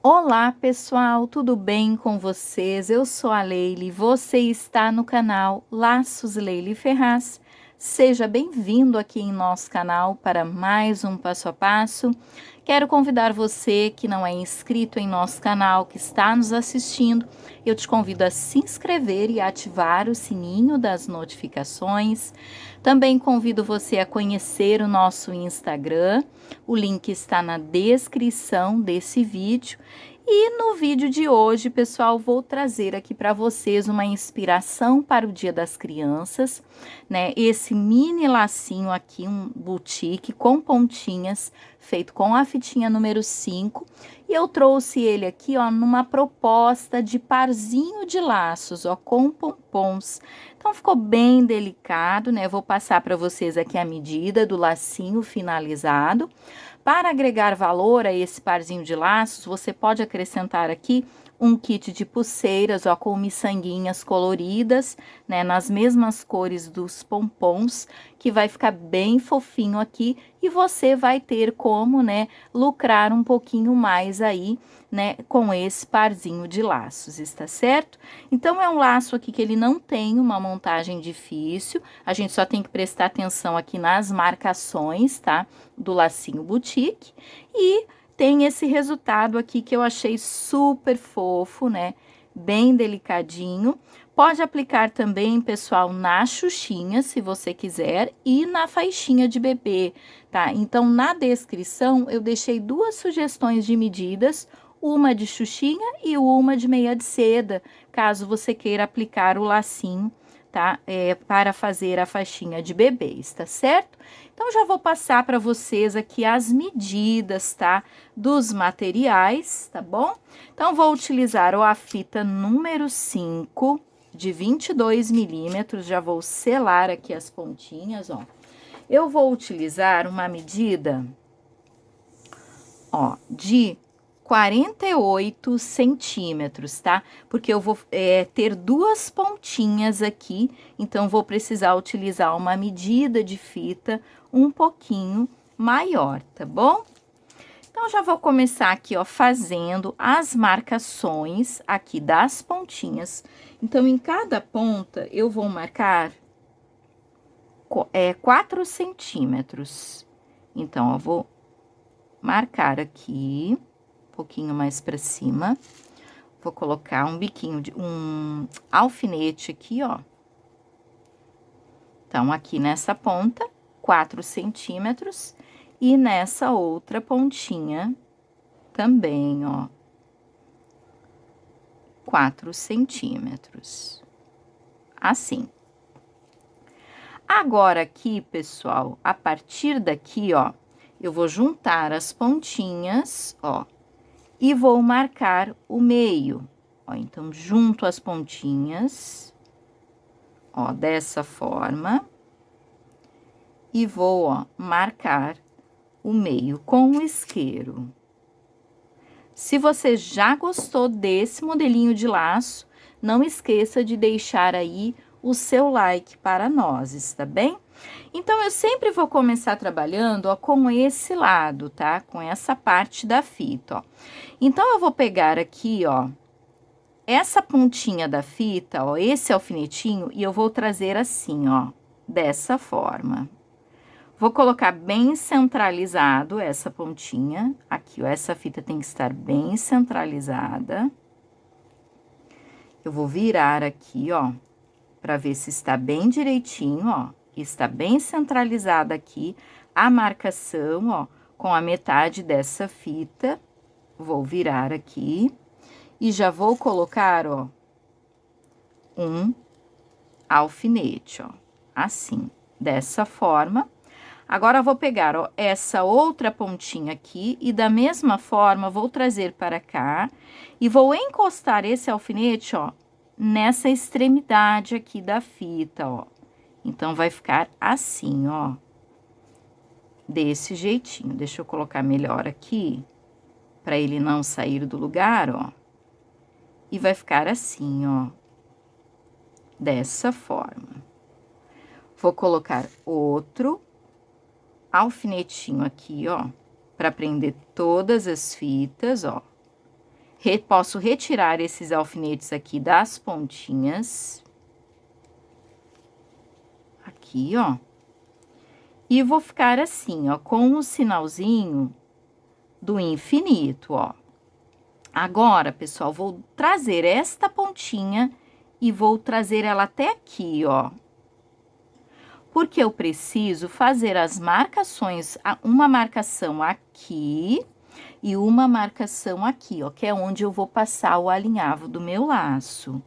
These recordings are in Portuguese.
Olá, pessoal, tudo bem com vocês? Eu sou a Leile, você está no canal Laços Leile Ferraz. Seja bem-vindo aqui em nosso canal para mais um passo a passo. Quero convidar você que não é inscrito em nosso canal, que está nos assistindo, eu te convido a se inscrever e ativar o sininho das notificações. Também convido você a conhecer o nosso Instagram, o link está na descrição desse vídeo. E no vídeo de hoje, pessoal, vou trazer aqui para vocês uma inspiração para o Dia das Crianças, né? Esse mini lacinho aqui, um boutique com pontinhas, feito com a fitinha número 5. E eu trouxe ele aqui, ó, numa proposta de parzinho de laços, ó, com pompons. Então, ficou bem delicado, né? Vou passar para vocês aqui a medida do lacinho finalizado. Para agregar valor a esse parzinho de laços, você pode acrescentar aqui um kit de pulseiras, ó, com miçanguinhas coloridas, né, nas mesmas cores dos pompons, que vai ficar bem fofinho aqui e você vai ter como, né, lucrar um pouquinho mais aí, né, com esse parzinho de laços, está certo? Então, é um laço aqui que ele não tem uma montagem difícil, a gente só tem que prestar atenção aqui nas marcações, tá? Do lacinho boutique e tem esse resultado aqui que eu achei super fofo, né? Bem delicadinho. Pode aplicar também, pessoal, na xuxinha, se você quiser, e na faixinha de bebê, tá? Então, na descrição, eu deixei duas sugestões de medidas, uma de xuxinha e uma de meia de seda, caso você queira aplicar o lacinho, tá? Para fazer a faixinha de bebês, tá certo? Então, já vou passar para vocês aqui as medidas, tá? Dos materiais, tá bom? Então, vou utilizar a fita número 5, de 22 milímetros, já vou selar aqui as pontinhas, ó. Eu vou utilizar uma medida, ó, de 48 centímetros, tá? Porque eu vou ter duas pontinhas aqui, então vou precisar utilizar uma medida de fita um pouquinho maior, tá bom? Então, já vou começar aqui, ó, fazendo as marcações aqui das pontinhas. Então, em cada ponta, eu vou marcar 4 centímetros. Então, eu vou marcar aqui pouquinho mais para cima. Vou colocar um biquinho de um alfinete aqui, ó. Então, aqui nessa ponta, 4 centímetros. E nessa outra pontinha também, ó. 4 centímetros. Assim. Agora, aqui, pessoal, a partir daqui, ó, eu vou juntar as pontinhas, ó. E vou marcar o meio, ó, então, junto as pontinhas, ó, dessa forma, e vou, ó, marcar o meio com o isqueiro. Se você já gostou desse modelinho de laço, não esqueça de deixar aí o seu like para nós, tá bem? Então, eu sempre vou começar trabalhando, ó, com esse lado, tá? Com essa parte da fita, ó. Então, eu vou pegar aqui, ó, essa pontinha da fita, ó, esse alfinetinho, e eu vou trazer assim, ó, dessa forma. Vou colocar bem centralizado essa pontinha, aqui, ó, essa fita tem que estar bem centralizada. Eu vou virar aqui, ó, para ver se está bem direitinho, ó. Está bem centralizada aqui a marcação, ó, com a metade dessa fita. Vou virar aqui e já vou colocar, ó, um alfinete, ó, assim, dessa forma. Agora, vou pegar, ó, essa outra pontinha aqui e da mesma forma vou trazer para cá e vou encostar esse alfinete, ó, nessa extremidade aqui da fita, ó. Então, vai ficar assim, ó, desse jeitinho. Deixa eu colocar melhor aqui, para ele não sair do lugar, ó. E vai ficar assim, ó, dessa forma. Vou colocar outro alfinetinho aqui, ó, para prender todas as fitas, ó. Posso retirar esses alfinetes aqui das pontinhas. Aqui, ó. E vou ficar assim, ó, com o sinalzinho do infinito, ó. Agora, pessoal, vou trazer esta pontinha e vou trazer ela até aqui, ó. Porque eu preciso fazer as marcações, uma marcação aqui e uma marcação aqui, ó, que é onde eu vou passar o alinhavo do meu laço.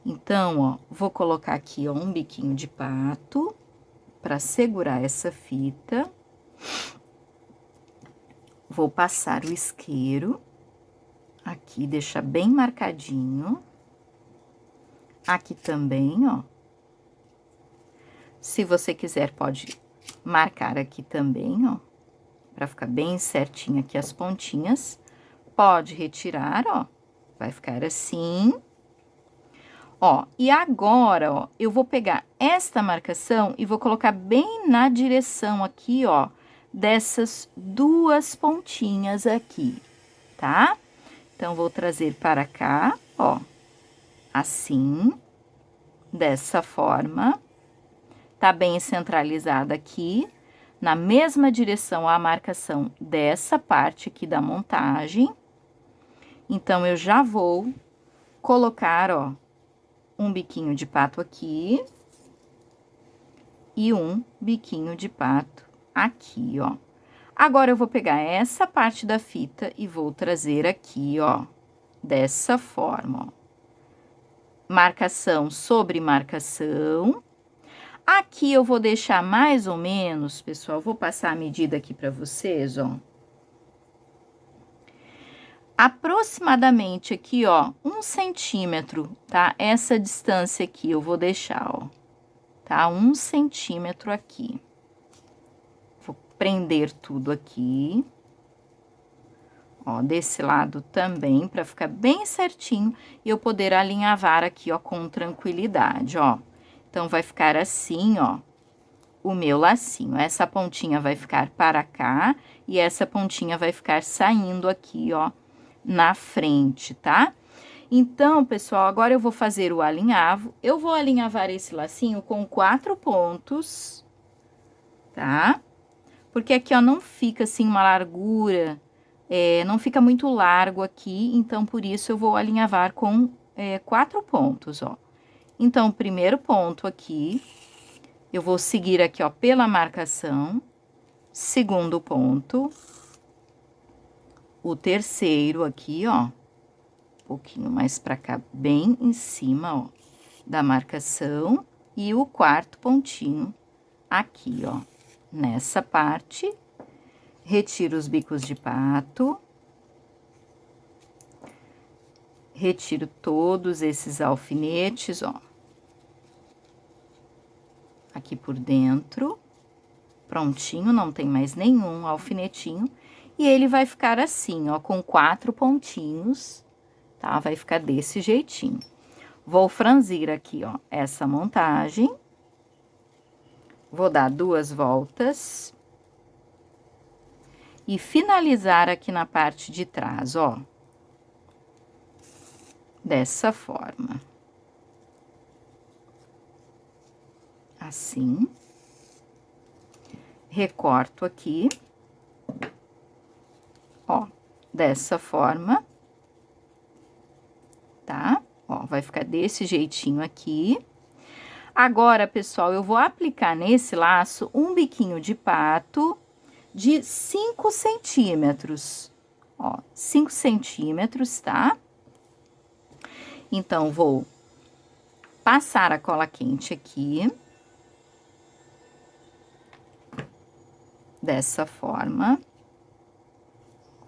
Então, ó, vou colocar aqui, ó, um biquinho de pato para segurar essa fita. Vou passar o isqueiro aqui, deixar bem marcadinho. Aqui também, ó. Se você quiser, pode marcar aqui também, ó, para ficar bem certinho aqui as pontinhas. Pode retirar, ó, vai ficar assim. Ó, e agora, ó, eu vou pegar esta marcação e vou colocar bem na direção aqui, ó, dessas duas pontinhas aqui, tá? Então, vou trazer para cá, ó, assim, dessa forma. Tá bem centralizada aqui, na mesma direção a marcação dessa parte aqui da montagem. Então, eu já vou colocar, ó, um biquinho de pato aqui e um biquinho de pato aqui, ó. Agora, eu vou pegar essa parte da fita e vou trazer aqui, ó, dessa forma, ó. Marcação sobre marcação. Aqui eu vou deixar mais ou menos, pessoal, vou passar a medida aqui para vocês, ó. Aproximadamente aqui, ó, 1 centímetro, tá? Essa distância aqui eu vou deixar, ó, tá? 1 centímetro aqui. Vou prender tudo aqui. Ó, desse lado também, para ficar bem certinho e eu poder alinhavar aqui, ó, com tranquilidade, ó. Então, vai ficar assim, ó, o meu lacinho. Essa pontinha vai ficar para cá e essa pontinha vai ficar saindo aqui, ó, na frente, tá? Então, pessoal, agora eu vou fazer o alinhavo. Eu vou alinhavar esse lacinho com 4 pontos, tá? Porque aqui, ó, não fica assim uma largura, não fica muito largo aqui, então, por isso eu vou alinhavar com 4 pontos, ó. Então, o primeiro ponto aqui, eu vou seguir aqui, ó, pela marcação. Segundo ponto. O terceiro aqui, ó, um pouquinho mais pra cá, bem em cima, ó, da marcação. E o quarto pontinho aqui, ó, nessa parte. Retiro os bicos de pato. Retiro todos esses alfinetes, ó. Aqui por dentro, prontinho, não tem mais nenhum alfinetinho. E ele vai ficar assim, ó, com 4 pontinhos, tá? Vai ficar desse jeitinho. Vou franzir aqui, ó, essa montagem. Vou dar 2 voltas. E finalizar aqui na parte de trás, ó. Dessa forma. Assim. Recorto aqui. Ó, dessa forma. Tá? Ó, vai ficar desse jeitinho aqui. Agora, pessoal, eu vou aplicar nesse laço um biquinho de pato de 5 centímetros. Ó, 5 centímetros, tá? Então, vou passar a cola quente aqui. Dessa forma.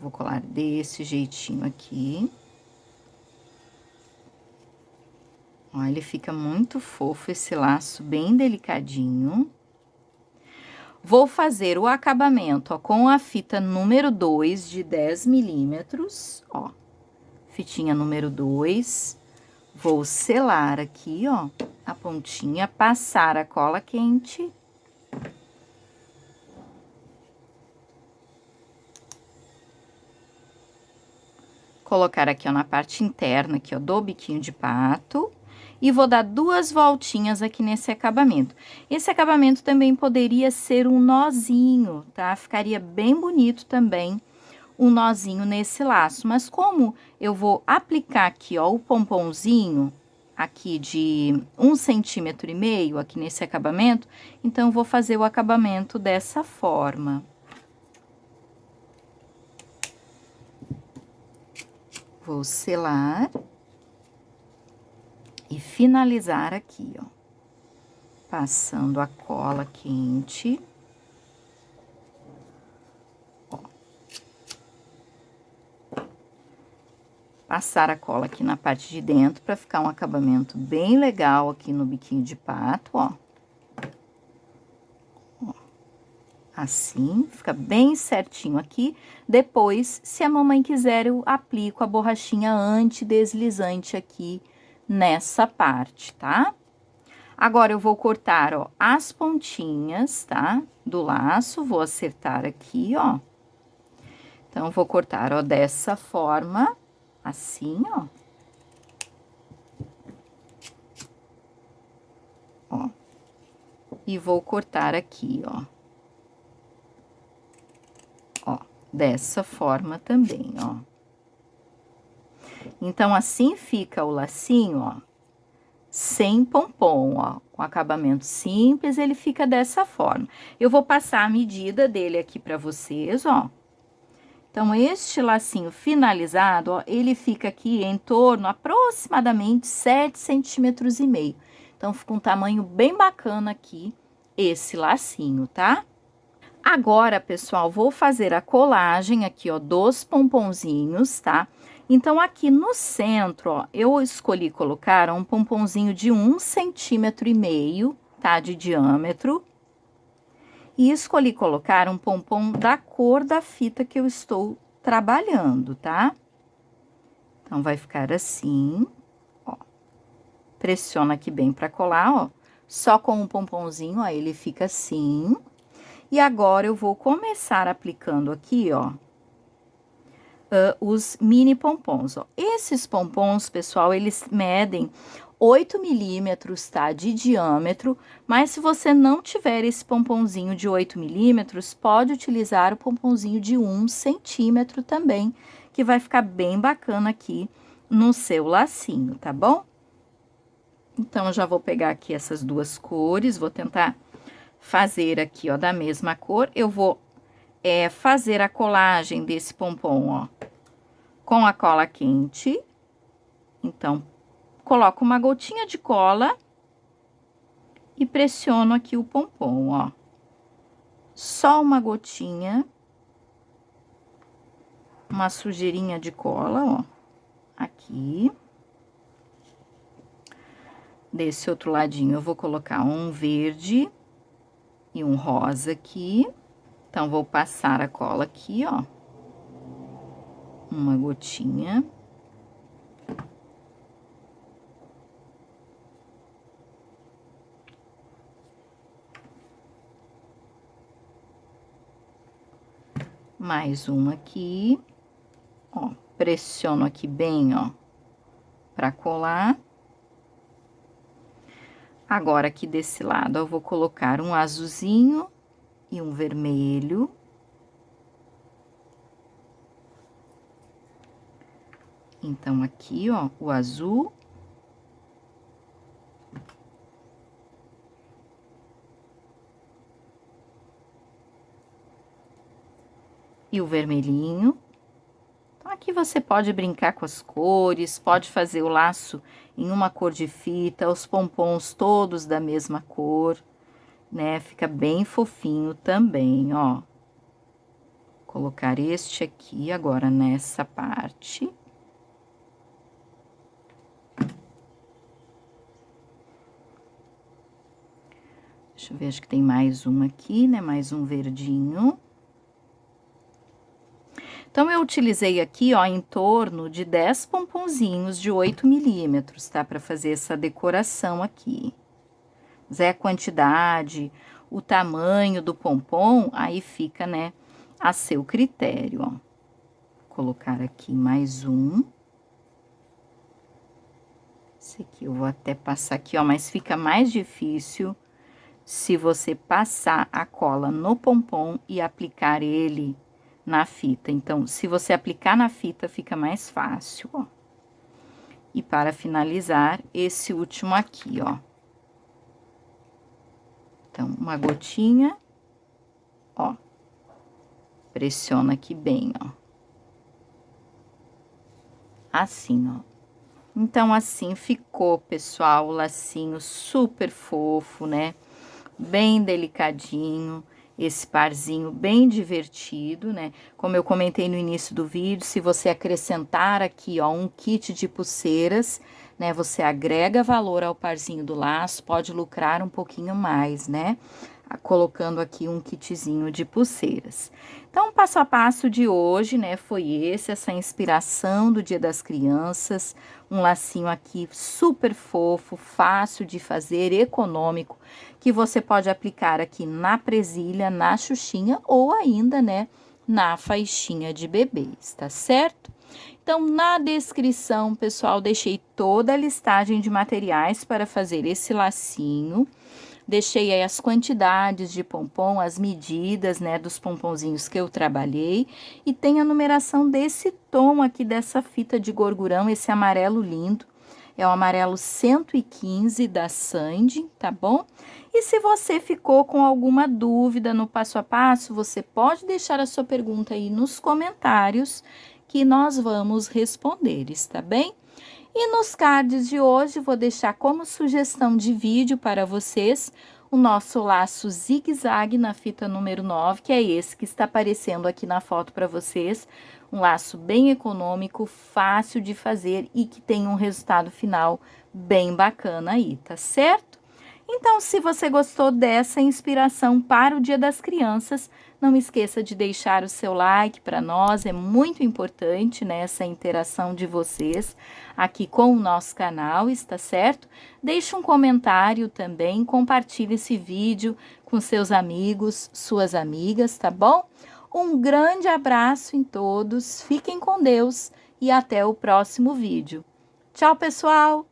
Vou colar desse jeitinho aqui. Ó, ele fica muito fofo esse laço, bem delicadinho. Vou fazer o acabamento, ó, com a fita número 2 de 10 milímetros, ó. Fitinha número 2. Vou selar aqui, ó, a pontinha, passar a cola quente. Colocar aqui, ó, na parte interna aqui, ó, do biquinho de pato. E vou dar 2 voltinhas aqui nesse acabamento. Esse acabamento também poderia ser um nozinho, tá? Ficaria bem bonito também um nozinho nesse laço. Mas como eu vou aplicar aqui, ó, o pomponzinho aqui de 1,5 centímetro aqui nesse acabamento, então eu vou fazer o acabamento dessa forma. Vou selar e finalizar aqui, ó, passando a cola quente. Ó. Passar a cola aqui na parte de dentro para ficar um acabamento bem legal aqui no biquinho de pato, ó. Ó. Assim, fica bem certinho aqui. Depois, se a mamãe quiser, eu aplico a borrachinha antideslizante aqui nessa parte, tá? Agora, eu vou cortar, ó, as pontinhas, tá? Do laço, vou acertar aqui, ó. Então, vou cortar, ó, dessa forma, assim, ó. Ó. E vou cortar aqui, ó. Ó, dessa forma também, ó. Então, assim fica o lacinho, ó, sem pompom, ó, com acabamento simples, ele fica dessa forma. Eu vou passar a medida dele aqui pra vocês, ó. Então, este lacinho finalizado, ó, ele fica aqui em torno, aproximadamente, 7,5 centímetros. Então, fica um tamanho bem bacana aqui, esse lacinho, tá? Agora, pessoal, vou fazer a colagem aqui, ó, dos pomponzinhos, tá? Então, aqui no centro, ó, eu escolhi colocar um pomponzinho de 1,5 centímetro, tá? De diâmetro. E escolhi colocar um pompom da cor da fita que eu estou trabalhando, tá? Então, vai ficar assim, ó. Pressiona aqui bem pra colar, ó. Só com um pomponzinho, ó, ele fica assim. E agora, eu vou começar aplicando aqui, ó, os mini pompons, ó. Esses pompons, pessoal, eles medem 8 milímetros, tá? De diâmetro, mas se você não tiver esse pomponzinho de 8 milímetros, pode utilizar o pomponzinho de 1 centímetro também, que vai ficar bem bacana aqui no seu lacinho, tá bom? Então, eu já vou pegar aqui essas duas cores, vou tentar fazer aqui, ó, da mesma cor. Eu vou fazer a colagem desse pompom, ó, com a cola quente. Então, coloco uma gotinha de cola e pressiono aqui o pompom, ó. Só uma gotinha, uma sujeirinha de cola, ó, aqui. Desse outro ladinho, eu vou colocar um verde e um rosa aqui. Então, vou passar a cola aqui, ó. Uma gotinha. Mais uma aqui. Ó, pressiono aqui bem, ó, pra colar. Agora, aqui desse lado, eu vou colocar um azulzinho e um vermelho. Então, aqui, ó, o azul. E o vermelhinho. Então, aqui você pode brincar com as cores, pode fazer o laço em uma cor de fita, os pompons todos da mesma cor, né? Fica bem fofinho também, ó. Colocar este aqui agora nessa parte. Deixa eu ver, acho que tem mais um aqui, né? Mais um verdinho. Então, eu utilizei aqui, ó, em torno de 10 pomponzinhos de 8 milímetros, tá? Pra fazer essa decoração aqui. Mas é a quantidade, o tamanho do pompom, aí fica, né, a seu critério, ó. colocar aqui mais um. Esse aqui eu vou até passar aqui, ó, mas fica mais difícil se você passar a cola no pompom e aplicar ele na fita. Então, se você aplicar na fita, fica mais fácil, ó. E para finalizar, esse último aqui, ó. Então, uma gotinha, ó. Pressiona aqui bem, ó. Assim, ó. Então, assim ficou, pessoal, o lacinho super fofo, né? Bem delicadinho, esse parzinho bem divertido, né? Como eu comentei no início do vídeo, se você acrescentar aqui, ó, um kit de pulseiras, né? Você agrega valor ao parzinho do laço, pode lucrar um pouquinho mais, né? Colocando aqui um kitzinho de pulseiras. Então, o passo a passo de hoje, né, foi essa inspiração do Dia das Crianças, um lacinho aqui super fofo, fácil de fazer, econômico, que você pode aplicar aqui na presilha, na xuxinha ou ainda, né, na faixinha de bebês, tá certo? Então, na descrição, pessoal, deixei toda a listagem de materiais para fazer esse lacinho. Deixei aí as quantidades de pompom, as medidas, né, dos pomponzinhos que eu trabalhei. E tem a numeração desse tom aqui, dessa fita de gorgurão, esse amarelo lindo. É o amarelo 115 da Sandy, tá bom? E se você ficou com alguma dúvida no passo a passo, você pode deixar a sua pergunta aí nos comentários, que nós vamos responder, está bem? E nos cards de hoje, vou deixar como sugestão de vídeo para vocês o nosso laço zigue-zague na fita número 9, que é esse que está aparecendo aqui na foto para vocês. Um laço bem econômico, fácil de fazer e que tem um resultado final bem bacana aí, tá certo? Então, se você gostou dessa inspiração para o Dia das Crianças, não esqueça de deixar o seu like para nós, é muito importante, né, essa interação de vocês aqui com o nosso canal, está certo? Deixe um comentário também, compartilhe esse vídeo com seus amigos, suas amigas, tá bom? Um grande abraço em todos, fiquem com Deus e até o próximo vídeo. Tchau, pessoal!